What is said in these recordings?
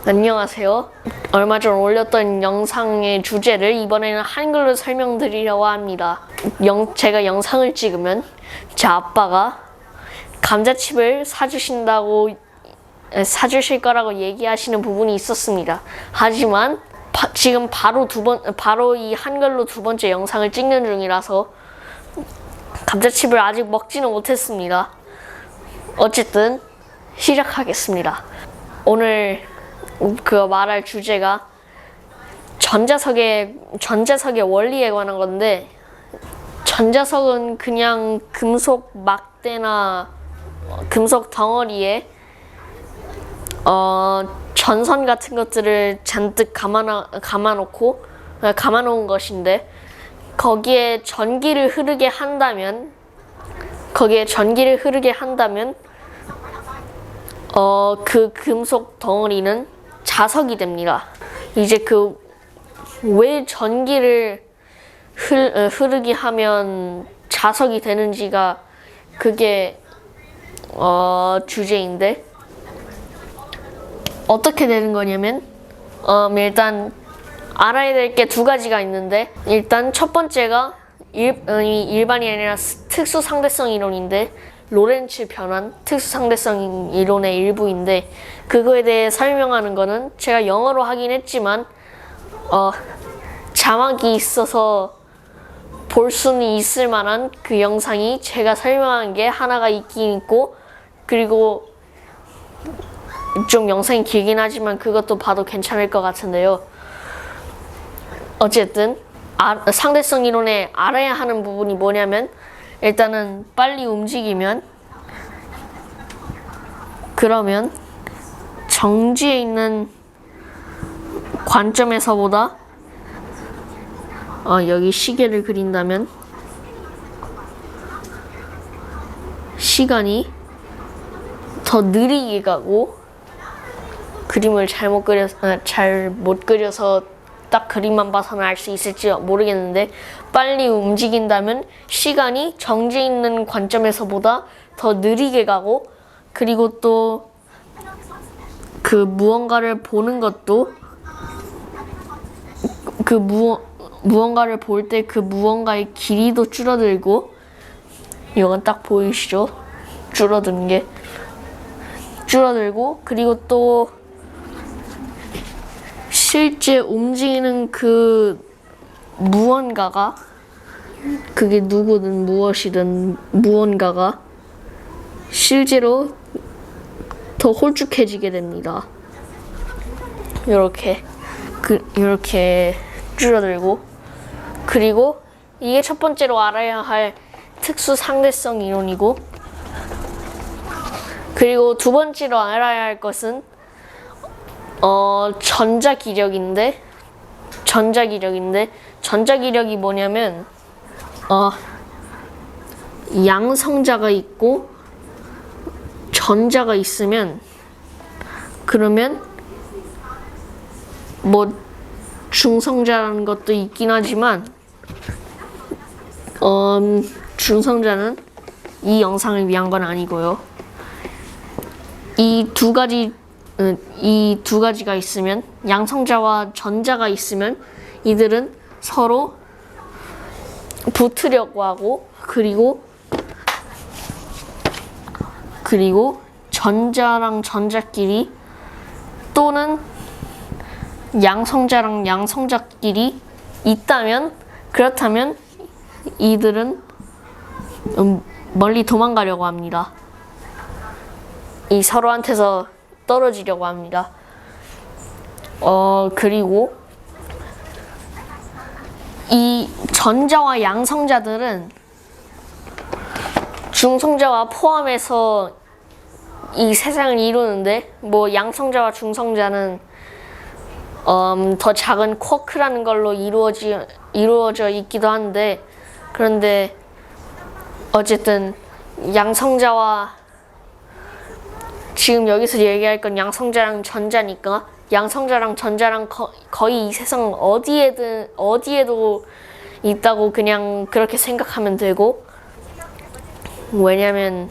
안녕하세요. 얼마 전 올렸던 영상의 주제를 이번에는 한글로 설명드리려고 합니다. 제가 영상을 찍으면 제 아빠가 감자칩을 사주실 거라고 얘기하시는 부분이 있었습니다. 하지만 지금 바로 이 한글로 두 번째 영상을 찍는 중이라서 감자칩을 아직 먹지는 못했습니다. 어쨌든 시작하겠습니다. 오늘 말할 주제가 전자석의 원리에 관한 건데, 전자석은 그냥 금속 막대나 금속 덩어리에 전선 같은 것들을 잔뜩 감아놓은 것인데, 거기에 전기를 흐르게 한다면 그 금속 덩어리는 자석이 됩니다. 이제 왜 전기를 흐르게 하면 자석이 되는지가 그게 주제인데, 어떻게 되는 거냐면 일단 알아야 될 게 두 가지가 있는데, 일단 첫 번째가 일반이 아니라 특수 상대성 이론인데, 로렌츠 변환 특수상대성 이론의 일부인데, 그거에 대해 설명하는 거는 제가 영어로 하긴 했지만 자막이 있어서 볼 수는 있을 만한 그 영상이 제가 설명한 게 하나가 있긴 있고, 그리고 좀 영상이 길긴 하지만 그것도 봐도 괜찮을 것 같은데요. 어쨌든 상대성 이론에 알아야 하는 부분이 뭐냐면, 일단은 빨리 움직이면, 그러면 정지에 있는 관점에서보다 여기 시계를 그린다면 시간이 더 느리게 가고, 그림을 잘 못 그려서 딱 그림만 봐서는 알 수 있을지 모르겠는데, 빨리 움직인다면 시간이 정지해 있는 관점에서보다 더 느리게 가고, 그리고 또 그 무언가를 보는 것도 무언가를 볼 때 그 무언가의 길이도 줄어들고, 이건 딱 보이시죠? 줄어드는 게 줄어들고, 그리고 또 실제 움직이는 그 무언가가, 그게 누구든 무엇이든 무언가가 실제로 더 홀쭉해지게 됩니다. 이렇게 줄어들고, 그리고 이게 첫 번째로 알아야 할 특수 상대성 이론이고, 그리고 두 번째로 알아야 할 것은 전자기력이 뭐냐면, 양성자가 있고 전자가 있으면, 그러면 뭐 중성자라는 것도 있긴 하지만 중성자는 이 영상을 위한 건 아니고요. 이 두 가지가 있으면, 양성자와 전자가 있으면 이들은 서로 붙으려고 하고, 그리고 전자랑 전자끼리 또는 양성자랑 양성자끼리 그렇다면 이들은 멀리 도망가려고 합니다. 이 서로한테서 떨어지려고 합니다. 그리고 이 전자와 양성자들은 중성자와 포함해서 이 세상을 이루는데, 뭐 양성자와 중성자는 더 작은 쿼크라는 걸로 이루어져 있기도 한데, 그런데 어쨌든 지금 여기서 얘기할 건 양성자랑 전자니까, 양성자랑 전자랑 거의 이 세상 어디에도 있다고 그냥 그렇게 생각하면 되고, 왜냐면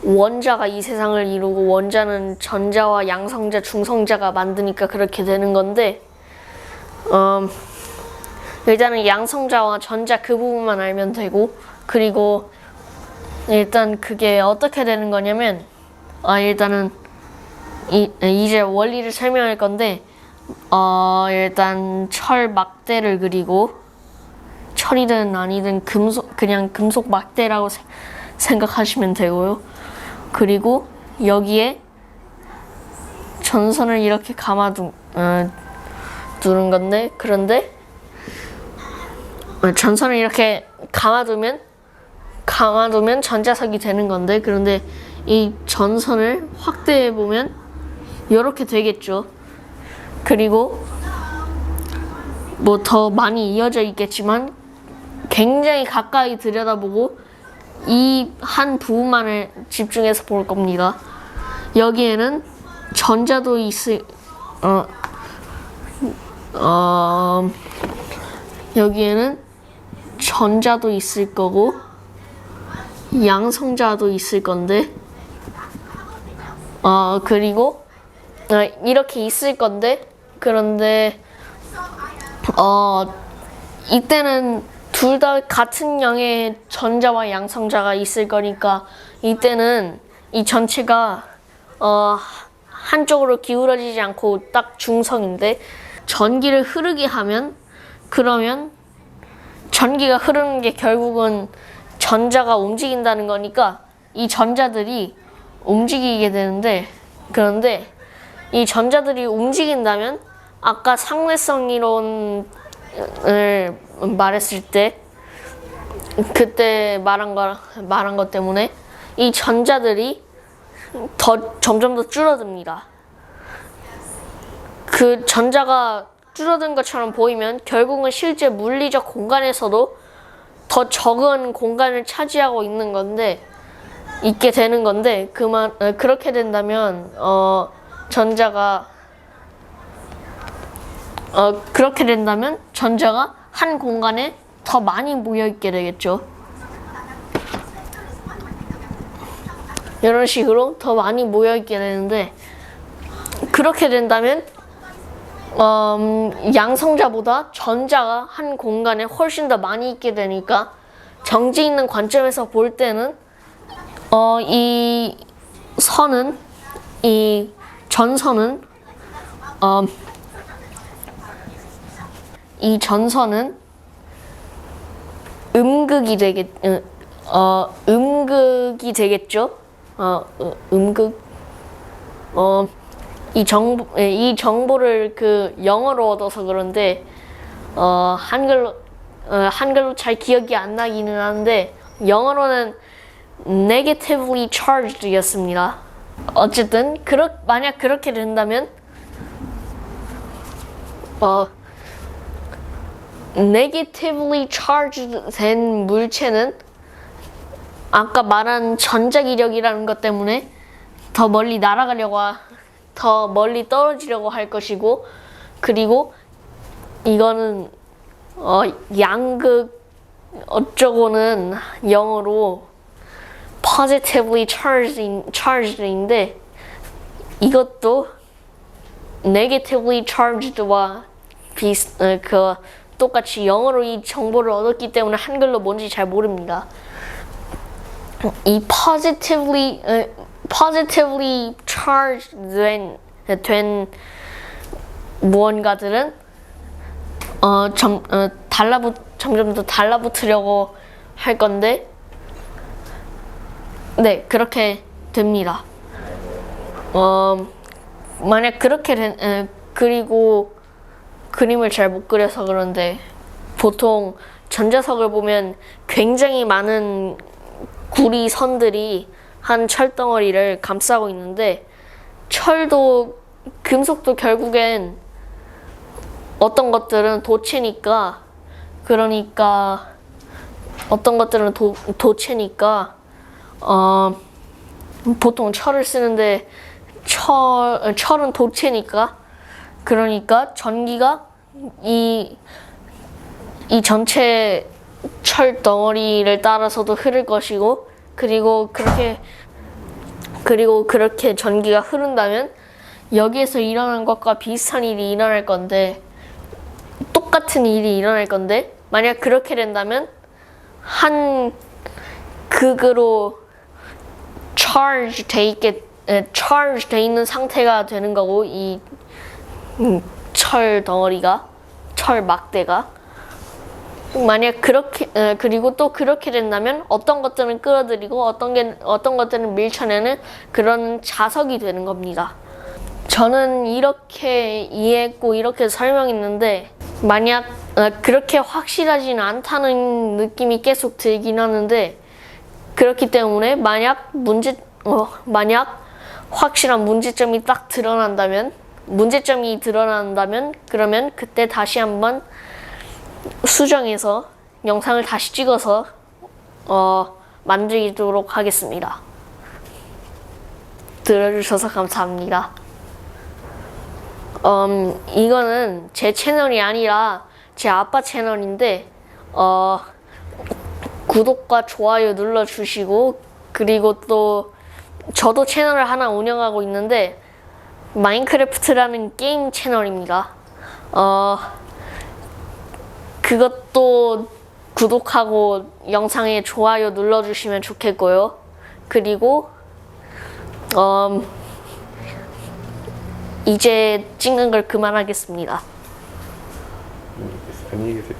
원자가 이 세상을 이루고 원자는 전자와 양성자, 중성자가 만드니까 그렇게 되는 건데 일단은 양성자와 전자 그 부분만 알면 되고 그리고 일단 그게 어떻게 되는 거냐면 일단은 이제 원리를 설명할 건데 일단 철 막대를 그리고 철이든 아니든 그냥 금속 막대라고 생각하시면 되고요. 그리고 여기에 전선을 이렇게 두는 건데 그런데 전선을 이렇게 감아두면 전자석이 되는 건데 그런데 이 전선을 확대해 보면 이렇게 되겠죠. 그리고 뭐 더 많이 이어져 있겠지만 굉장히 가까이 들여다보고 이 한 부분만을 집중해서 볼 겁니다. 여기에는 전자도 여기에는 전자도 있을 거고 양성자도 있을 건데 그리고 이렇게 있을 건데 그런데 이때는 둘 다 같은 양의 전자와 양성자가 있을 거니까 이때는 이 전체가 한쪽으로 기울어지지 않고 딱 중성인데 전기를 흐르게 하면 그러면 전기가 흐르는 게 결국은 전자가 움직인다는 거니까 이 전자들이 움직이게 되는데 그런데 이 전자들이 움직인다면 아까 상대성 이론을 말했을 때 그때 말한 것 때문에 이 전자들이 점점 더 줄어듭니다. 그 전자가 줄어든 것처럼 보이면 결국은 실제 물리적 공간에서도 더 적은 공간을 차지하고 있게 되는 건데 그렇게 된다면 전자가 한 공간에 더 많이 모여 있게 되겠죠. 이런 식으로 더 많이 모여 있게 되는데 그렇게 된다면 양성자보다 전자가 한 공간에 훨씬 더 많이 있게 되니까 정지 있는 관점에서 볼 때는 이 전선은 음극이 되겠죠. 이 정보를 그 영어로 얻어서 그런데 한글로 잘 기억이 안 나기는 하는데 영어로는 negatively charged였습니다. 어쨌든 만약 그렇게 된다면 negatively charged 된 물체는 아까 말한 전자기력이라는 것 때문에 더 멀리 떨어지려고 할 것이고 그리고 이거는 양극 어쩌고는 영어로 positively charged인데 이것도 negatively charged와 똑같이 영어로 이 정보를 얻었기 때문에 한글로 뭔지 잘 모릅니다. 이 positively charged 된 무언가들은 점점 더 달라붙으려고 할 건데 네 그렇게 됩니다. 만약 그렇게 그리고 그림을 잘 못 그려서 그런데 보통 전자석을 보면 굉장히 많은 구리 선들이 한 철덩어리를 감싸고 있는데 금속도 결국엔 어떤 것들은 도체니까 보통 철을 쓰는데 철은 도체니까 그러니까 전기가 이 전체 철 덩어리를 따라서도 흐를 것이고 그리고 그렇게 그리고 그렇게 전기가 흐른다면 여기에서 일어난 것과 비슷한 일이 일어날 건데, 똑같은 일이 일어날 건데, 만약 그렇게 된다면 한 극으로 charge 돼 있는 상태가 되는 거고, 이 철 덩어리가, 철 막대가. 만약 그렇게 그리고 또 그렇게 된다면 어떤 것들은 끌어들이고 어떤 것들은 밀쳐내는 그런 자석이 되는 겁니다. 저는 이렇게 이해했고 이렇게 설명했는데, 만약 그렇게 확실하지는 않다는 느낌이 계속 들긴 하는데, 그렇기 때문에 만약 확실한 문제점이 드러난다면 그러면 그때 다시 한번 수정해서 영상을 다시 찍어서 만들도록 하겠습니다. 들어주셔서 감사합니다. 이거는 제 채널이 아니라 제 아빠 채널인데, 구독과 좋아요 눌러주시고, 그리고 또 저도 채널을 하나 운영하고 있는데, 마인크래프트라는 게임 채널입니다. 그것도 구독하고 영상에 좋아요 눌러주시면 좋겠고요. 그리고 이제 찍는 걸 그만하겠습니다. 안녕히 계세요.